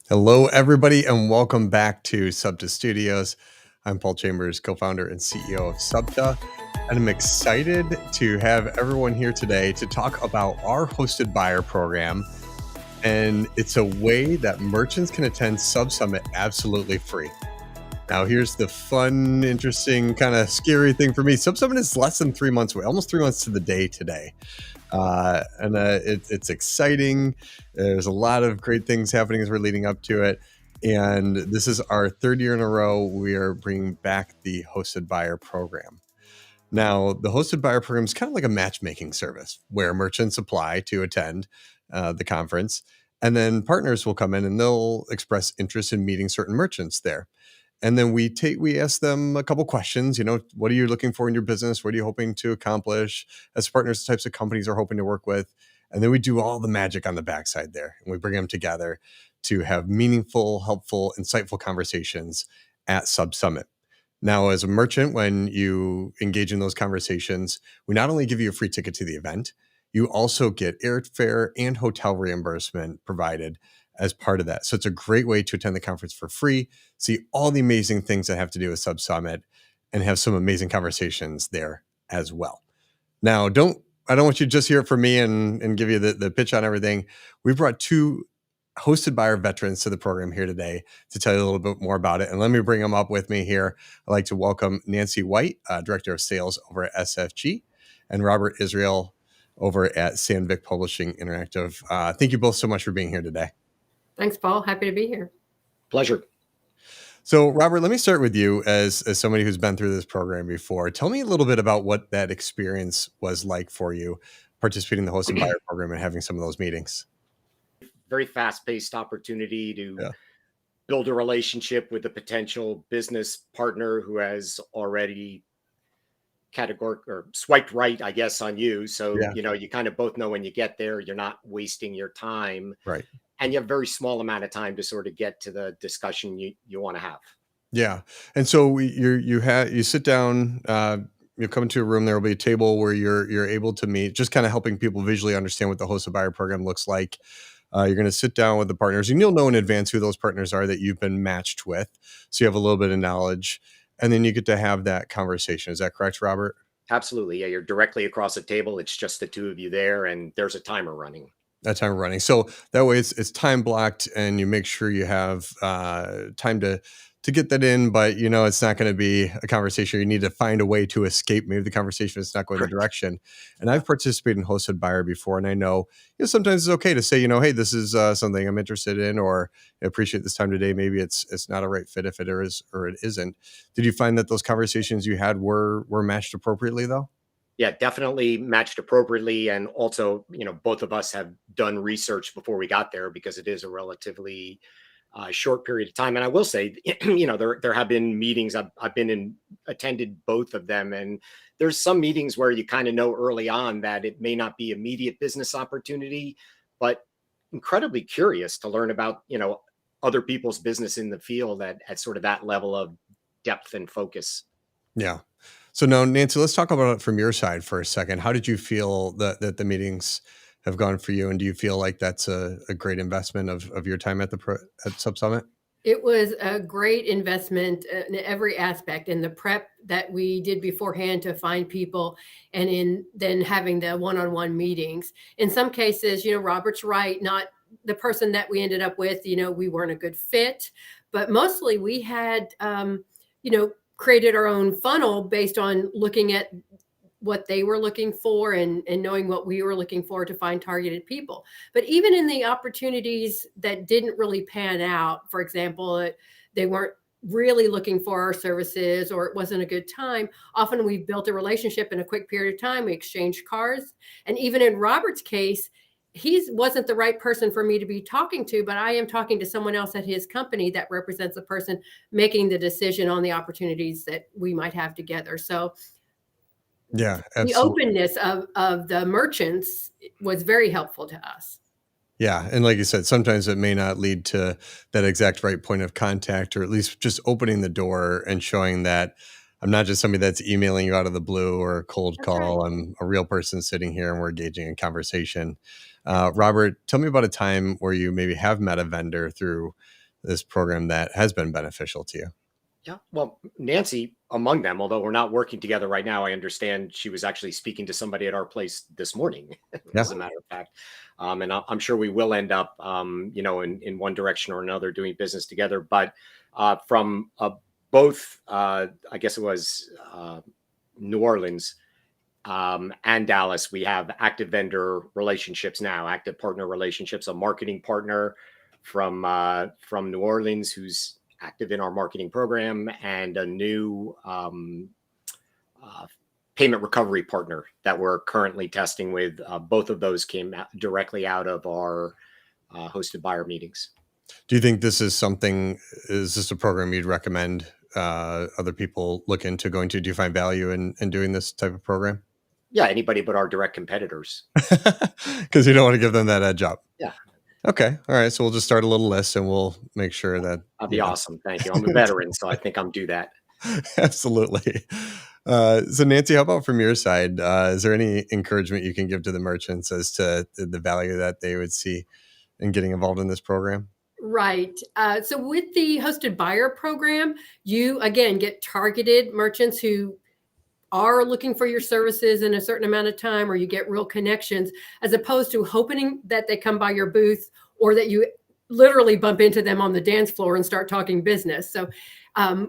Hello, everybody, and welcome back to Subta Studios. I'm Paul Chambers, co-founder and CEO of Subta, and I'm excited to have everyone here today to talk about our hosted buyer program. And it's a way that merchants can attend SubSummit absolutely free. Now, here's the fun, interesting, kind of scary thing for me. SubSummit is less than 3 months away, almost 3 months to the day today. It's exciting. There's a lot of great things happening as we're leading up to it. And this is our third year in a row. We are bringing back the hosted buyer program. Now, the hosted buyer program is kind of like a matchmaking service where merchants apply to attend the conference, and then partners will come in and they'll express interest in meeting certain merchants there. And then we ask them a couple questions. What are you looking for in your business? What are you hoping to accomplish as partners? The types of companies are hoping to work with, and then we do all the magic on the backside there, and we bring them together to have meaningful, helpful, insightful conversations at SubSummit. Now, as a merchant, when you engage in those conversations, we not only give you a free ticket to the event, you also get airfare and hotel reimbursement provided as part of that. So it's a great way to attend the conference for free, see all the amazing things that have to do with SubSummit, and have some amazing conversations there as well. Now, I don't want you to just hear it from me and give you the pitch on everything. We brought two hosted buyer veterans to the program here today to tell you a little bit more about it. And let me bring them up with me here. I'd like to welcome Nancy White, Director of Sales over at SFG, and Robert Israel over at Sandvik Publishing Interactive. Thank you both so much for being here today. Thanks, Paul. Happy to be here. Pleasure. So, Robert, let me start with you as somebody who's been through this program before. Tell me a little bit about what that experience was like for you, participating in the hosted buyer program and having some of those meetings. Very fast-paced opportunity to build a relationship with a potential business partner who has already swiped right, I guess, on you. So, you kind of both know when you get there, you're not wasting your time. Right. And you have a very small amount of time to sort of get to the discussion you want to have. Yeah. And so you sit down, you come into a room, there will be a table where you're able to meet, just kind of helping people visually understand what the hosted buyer program looks like. You're going to sit down with the partners, and you'll know in advance who those partners are that you've been matched with. So you have a little bit of knowledge, and then you get to have that conversation. Is that correct, Robert? Absolutely. Yeah. You're directly across the table. It's just the two of you there, and there's a timer running. That time running. So that way it's time blocked, and you make sure you have time to get that in, but it's not going to be a conversation. You need to find a way to escape. Maybe the conversation is not going the direction. And I've participated in hosted buyer before, and I know sometimes it's okay to say, hey, this is something I'm interested in, or I appreciate this time today. Maybe it's not a right fit if it is or it isn't. Did you find that those conversations you had were matched appropriately though? Yeah, definitely matched appropriately. And also, both of us have done research before we got there because it is a relatively short period of time. And I will say, there have been meetings I've been in, attended both of them. And there's some meetings where you kind of know early on that it may not be immediate business opportunity, but incredibly curious to learn about, other people's business in the field at sort of that level of depth and focus. Yeah. So now, Nancy, let's talk about it from your side for a second. How did you feel that the meetings have gone for you? And do you feel like that's a great investment of your time at SubSummit? It was a great investment in every aspect, in the prep that we did beforehand to find people, and then having the one-on-one meetings. In some cases, Robert's right, not the person that we ended up with, we weren't a good fit, but mostly we had, created our own funnel based on looking at what they were looking for and knowing what we were looking for to find targeted people. But even in the opportunities that didn't really pan out, for example, they weren't really looking for our services, or it wasn't a good time, often we built a relationship in a quick period of time. We exchanged cards. And even in Robert's case, he wasn't the right person for me to be talking to, but I am talking to someone else at his company that represents the person making the decision on the opportunities that we might have together. So yeah, absolutely. The openness of the merchants was very helpful to us. Yeah. And like you said, sometimes it may not lead to that exact right point of contact, or at least just opening the door and showing that I'm not just somebody that's emailing you out of the blue or a cold That's call. right. I'm a real person sitting here and we're engaging in conversation. Robert, tell me about a time where you maybe have met a vendor through this program that has been beneficial to you. Yeah. Well, Nancy among them, although we're not working together right now, I understand she was actually speaking to somebody at our place this morning, Yeah. as a matter of fact. And I'm sure we will end up, in one direction or another doing business together. But from both, I guess it was New Orleans and Dallas, we have active vendor relationships now, active partner relationships, a marketing partner from New Orleans who's active in our marketing program, and a new payment recovery partner that we're currently testing with. Both of those came directly out of our hosted buyer meetings. Do you think this is this a program you'd recommend other people look into going to? Do you find value in doing this type of program? Yeah, anybody but our direct competitors. Because you don't want to give them that edge up. Yeah. Okay. All right. So we'll just start a little list and we'll make sure that. That'd be awesome. Thank you. I'm a veteran, so I think I'm due that. Absolutely. So Nancy, how about from your side? Is there any encouragement you can give to the merchants as to the value that they would see in getting involved in this program? Right. So with the hosted buyer program, you again get targeted merchants who are looking for your services in a certain amount of time, or you get real connections, as opposed to hoping that they come by your booth or that you literally bump into them on the dance floor and start talking business. So,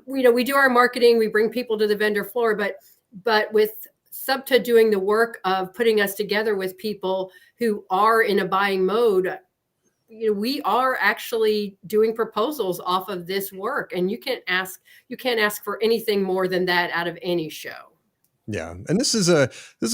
we do our marketing, we bring people to the vendor floor, but with SubTA doing the work of putting us together with people who are in a buying mode, we are actually doing proposals off of this work, and you can't ask for anything more than that out of any show. Yeah, and this is a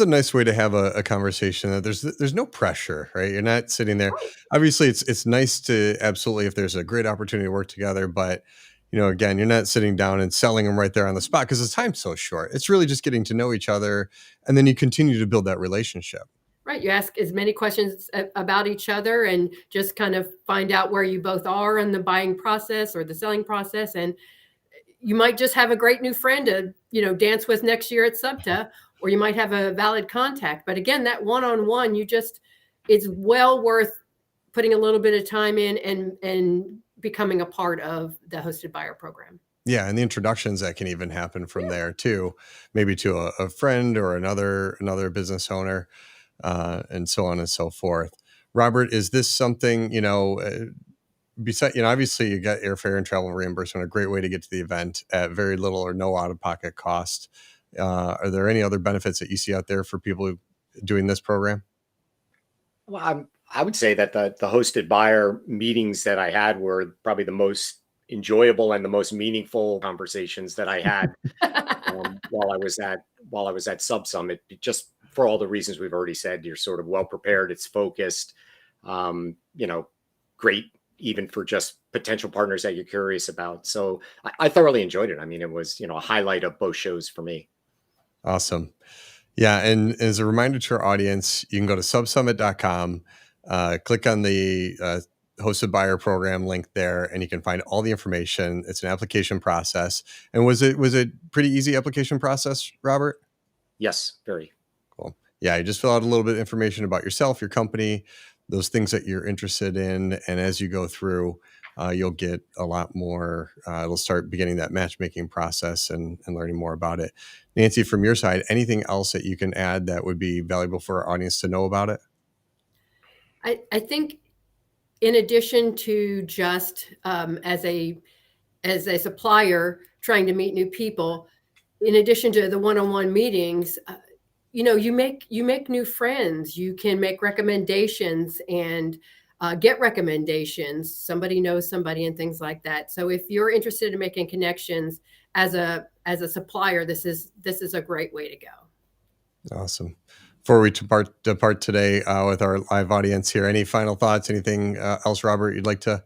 nice way to have a conversation that there's no pressure, right? You're not sitting there. Right. Obviously, it's nice to absolutely if there's a great opportunity to work together, but again, you're not sitting down and selling them right there on the spot because the time's so short. It's really just getting to know each other, and then you continue to build that relationship. Right. You ask as many questions about each other and just kind of find out where you both are in the buying process or the selling process. And you might just have a great new friend to, dance with next year at SubTA, or you might have a valid contact. But again, that one-on-one, it's well worth putting a little bit of time in and becoming a part of the hosted buyer program. Yeah, and the introductions that can even happen from there too, maybe to a friend or another business owner, and so on and so forth. Robert, is this something besides, obviously you got airfare and travel reimbursement, a great way to get to the event at very little or no out-of-pocket cost. Are there any other benefits that you see out there for people doing this program? Well, I would say that the hosted buyer meetings that I had were probably the most enjoyable and the most meaningful conversations that I had while I was at SubSummit. Just for all the reasons we've already said, you're sort of well prepared. It's focused. Great even for just potential partners that you're curious about. So I thoroughly enjoyed it. I mean, it was a highlight of both shows for me. Awesome. Yeah, and as a reminder to our audience, you can go to subsummit.com, click on the hosted buyer program link there, and you can find all the information. It's an application process. And was it pretty easy application process, Robert? Yes, very. Cool. Yeah, you just fill out a little bit of information about yourself, your company, those things that you're interested in, and as you go through, you'll get a lot more. It'll start beginning that matchmaking process and learning more about it. Nancy, from your side, anything else that you can add that would be valuable for our audience to know about it? I think in addition to just as a supplier trying to meet new people, in addition to the one-on-one meetings, you make new friends. You can make recommendations and get recommendations. Somebody knows somebody and things like that. So if you're interested in making connections as a supplier, this is a great way to go. Awesome. Before we depart today with our live audience here, any final thoughts? Anything else, Robert, you'd like to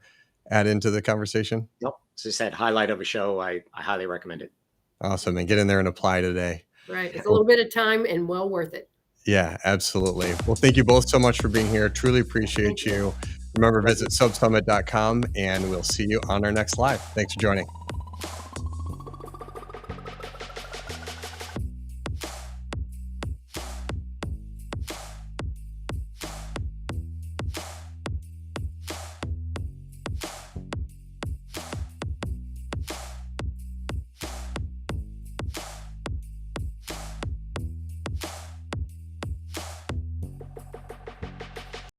add into the conversation? Nope. As I said, highlight of a show. I highly recommend it. Awesome. And get in there and apply today. Right. It's a little bit of time and well worth it. Yeah, absolutely. Well, thank you both so much for being here. Truly appreciate you. Remember, visit subsummit.com and we'll see you on our next live. Thanks for joining.